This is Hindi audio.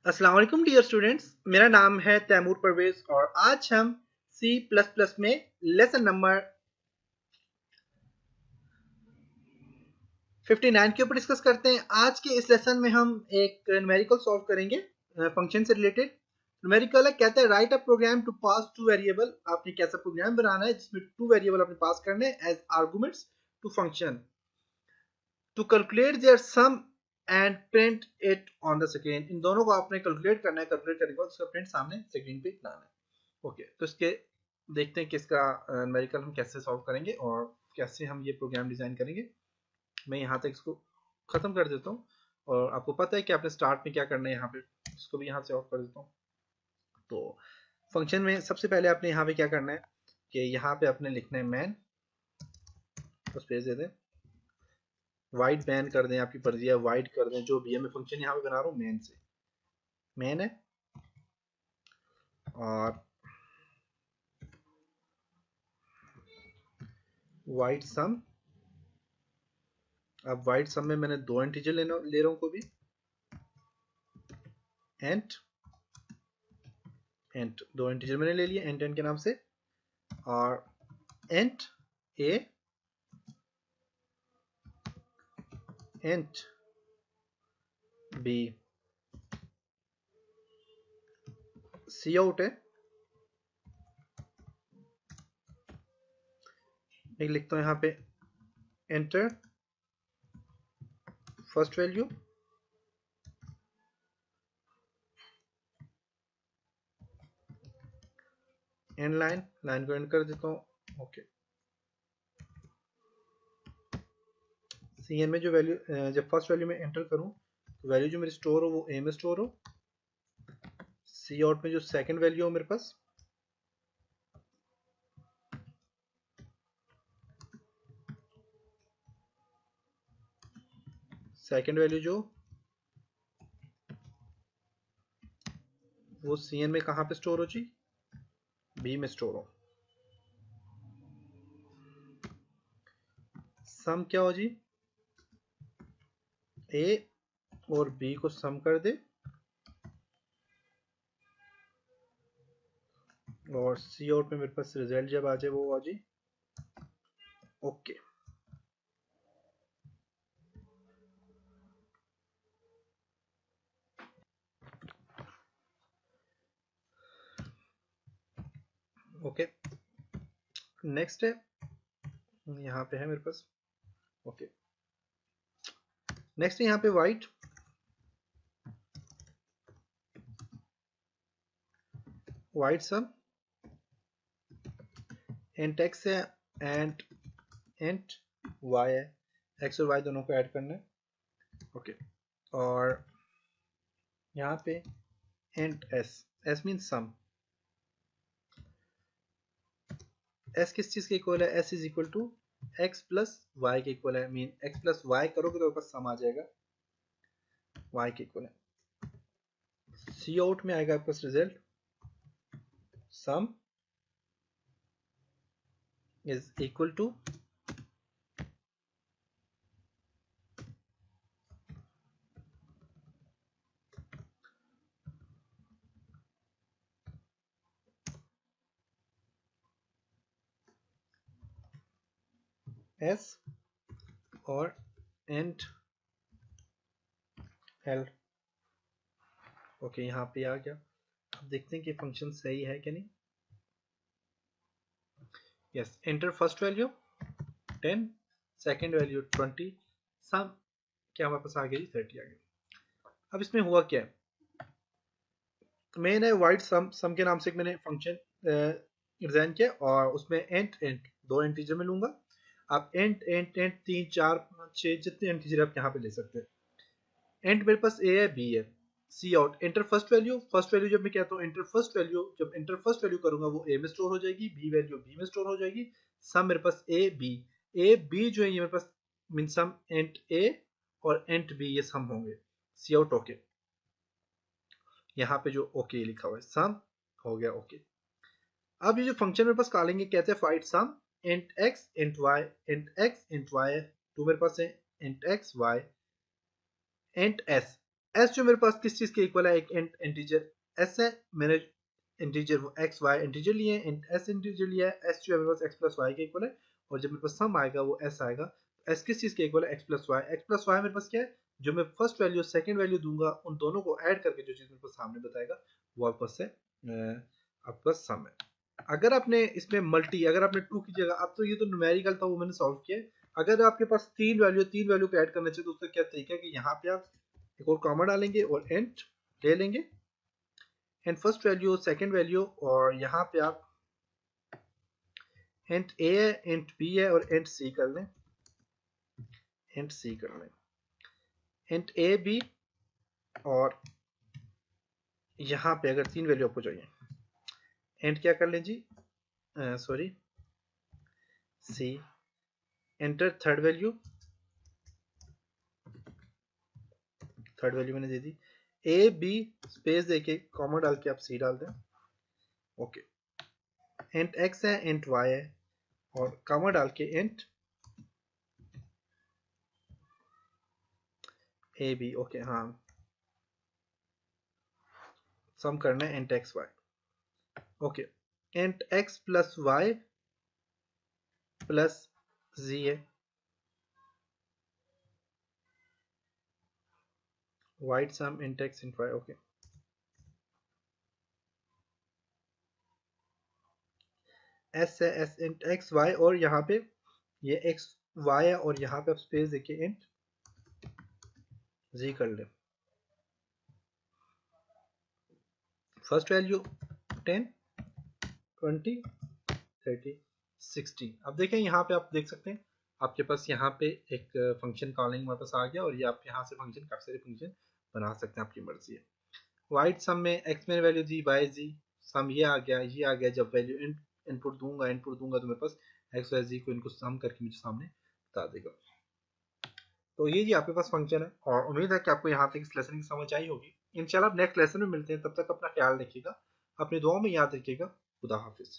अस्सलाम वालेकुम डियर स्टूडेंट्स, मेरा नाम है तैमूर परवेज और आज हम सी प्लस प्लस में लेसन नंबर 59 के ऊपर डिस्कस करते हैं। आज के इस लेसन में हम एक न्यूमेरिकल सॉल्व करेंगे फंक्शन से रिलेटेड। न्यूमेरिकल है, कहता है write a program to pass two variable. आपने कैसा प्रोग्राम बनाना है जिसमें टू वेरिएबल आपने पास करने हैं as arguments to function to calculate their sum and print it on the screen. इन दोनों को आपने कैलकुलेट करना है, कैलकुलेट करने के बाद उसका प्रिंट सामने स्क्रीन पे लाना है। ओके, तो इसके देखते हैं कि इसका न्यूमेरिकल हम कैसे सॉल्व करेंगे और कैसे हम ये प्रोग्राम डिजाइन करेंगे। मैं यहाँ तक इसको खत्म कर देता हूँ और आपको पता है कि आपने स्टार्ट में क्या करना है। यहाँ पे इसको भी यहाँ से ऑफ कर देता हूँ। तो फंक्शन में सबसे पहले आपने यहाँ पे क्या करना है कि यहाँ पे आपने लिखना है मैन, तो स्पेस दे दें, वाइड मैन कर दें, आपकी मर्जी है, वाइड कर दें, जो भी है। मैं फंक्शन यहाँ पे बना रहा हूँ मैन से, मैन है। और वाइड सम, अब वाइड सम में मैंने दो इंटीजर ले रहा हूँ को भी, एंट एंट दो इंटीजर मैंने ले लिए एंट एंट के नाम से। और एंट ए एंट बी, सी आउट है। मैं लिखता हूँ यहाँ पे enter first value, and line, line को एंड कर देता हूँ। ओके, सी एन में जो वैल्यू, जब फर्स्ट वैल्यू में एंटर करूँ तो वैल्यू जो मेरी स्टोर हो वो ए में स्टोर हो। सी आउट में जो सेकंड वैल्यू हो मेरे पास, सेकंड वैल्यू जो वो सी एन में कहाँ पे स्टोर हो जी, बी में स्टोर हो। सम क्या हो जी, ए और बी को सम कर दे और सी आउट में मेरे पास रिजल्ट जब आ जाए वो आ जी। ओके, ओके, नेक्स्ट है, यहाँ पे है मेरे पास। ओके, नेक्स्ट है यहाँ पे void, void sum int x है एंड एंट वाई है, एक्स और वाई दोनों को ऐड करना है। ओके, और यहाँ पे int s, s mean sum, s किस चीज के इक्वल है, s is equal to x plus y के इक्वल है। मीन एक्स प्लस वाई करोगे तो सम आ जाएगा, वाई के इक्वल है। सी आउट में आएगा आपका result sum is equal to s और एंड एल। ओके, यहाँ पे आ गया। अब देखते हैं कि फंक्शन सही है कि नहीं। Yes, enter first value 10, second value 20, सम क्या हमारे पास आ गया 30 आ गया। अब इसमें हुआ क्या है, मैंने वाइड सम के नाम से एक मैंने फंक्शन डिजाइन किया और उसमें एंट एंट दो इंटीजर में लूंगा। आप एंट एंट एंट 3 4 5 6 जितने इंटीजर आप यहाँ पे ले सकते हैं। एंट मेरे पास ए है, बी है। C out enter first value, first value जब मैं कहता हूँ एंटर फर्स्ट वैल्यू, जब एंटर फर्स्ट वैल्यू करूंगा वो ए में स्टोर हो जाएगी, बी वैल्यू बी में स्टोर हो जाएगी। सम मेरे पास ए बी जो है ये मेरे पास मीन सम एंट ए और एंट बी ये सम होंगे। सी आउट ओके, यहाँ पे जो ओके लिखा हुआ है सम हो गया ओके। अब ये जो फंक्शन मेरे पास कॉलेंगे कहते हैं find sum int x int y, int x int y two मेरे पास है, int x y int s. S जो मेरे पास किस चीज के इक्वल है, एक इंटीजर एस है, मैंने इंटीजर एक्स वाई इंटीजर लिए हैं, एस इंटीजर लिया है, एस जो है मेरे पास एक्स प्लस वाई के इक्वल है, और जब मेरे पास सम आएगा वो एस आएगा। एस किस चीज के इक्वल है, एक्स प्लस वाई मेरे पास क्या है, जो मैं फर्स्ट वैल्यू सेकंड वैल्यू दूंगा उन दोनों को ऐड करके जो चीज मेरे पास सामने बताएगा वो आपके पास है आपका सम है। अगर आपने इसमें मल्टी, अगर आपने टू की जगह, अब तो ये तो न्यूमेरिकल था वो मैंने सॉल्व किया, अगर आपके पास तीन वैल्यू को ऐड करना चाहिए तो उसका क्या तरीका है कि यहाँ पे आप एक और कॉमा डालेंगे और एंड ले लेंगे, and first value second value, और यहाँ पे आप एंड ए है, एंड बी है, और एंड सी कर लें, एंड सी कर लें, एंड ए बी, और यहाँ पे अगर तीन वैल्यू आपको चाहिए एंड क्या कर लें G, sorry C, enter third value मैंने दे दी, ए बी स्पेस देके कॉमा डाल के आप सी डाल दें, ओके, एंड एक्स है, एंड वाई है, और कॉमा डाल के एंड ए बी, ओके, हाँ सम करना है and X Y, okay, and X plus Y plus G है, void sum int x int y, okay, S है, एस int x y, और यहाँ पे ये x y है, और यहाँ पे आप स्पेस देखिए int z कर ले, फर्स्ट वैल्यू 10 20 30 60। अब देखें यहाँ पे आप देख सकते हैं आपके पास यहाँ पे एक फंक्शन कॉलिंग हमारे पास आ गया, और ये आप यहाँ से फंक्शन काफी सारे फंक्शन बना सकते हैं, आपकी मर्जी है। वाइट सम में एक्स मैंने वैल्यू दी, वाई जी सम ये आ गया, ये आ गया, जब वैल्यू इनपुट दूंगा तो मेरे पास एक्स वाई जी को इनको सम करके मुझे सामने बता देगा। तो ये जी आपके पास फंक्शन है, और उम्मीद है कि आपको यहाँ तक इस लेसन की समझ आई होगी। इंशाल्लाह नेक्स्ट लेसन में मिलते हैं, तब तक अपना ख्याल रखिएगा, अपनी दुआओं में याद रखिएगा। खुदा हाफिज।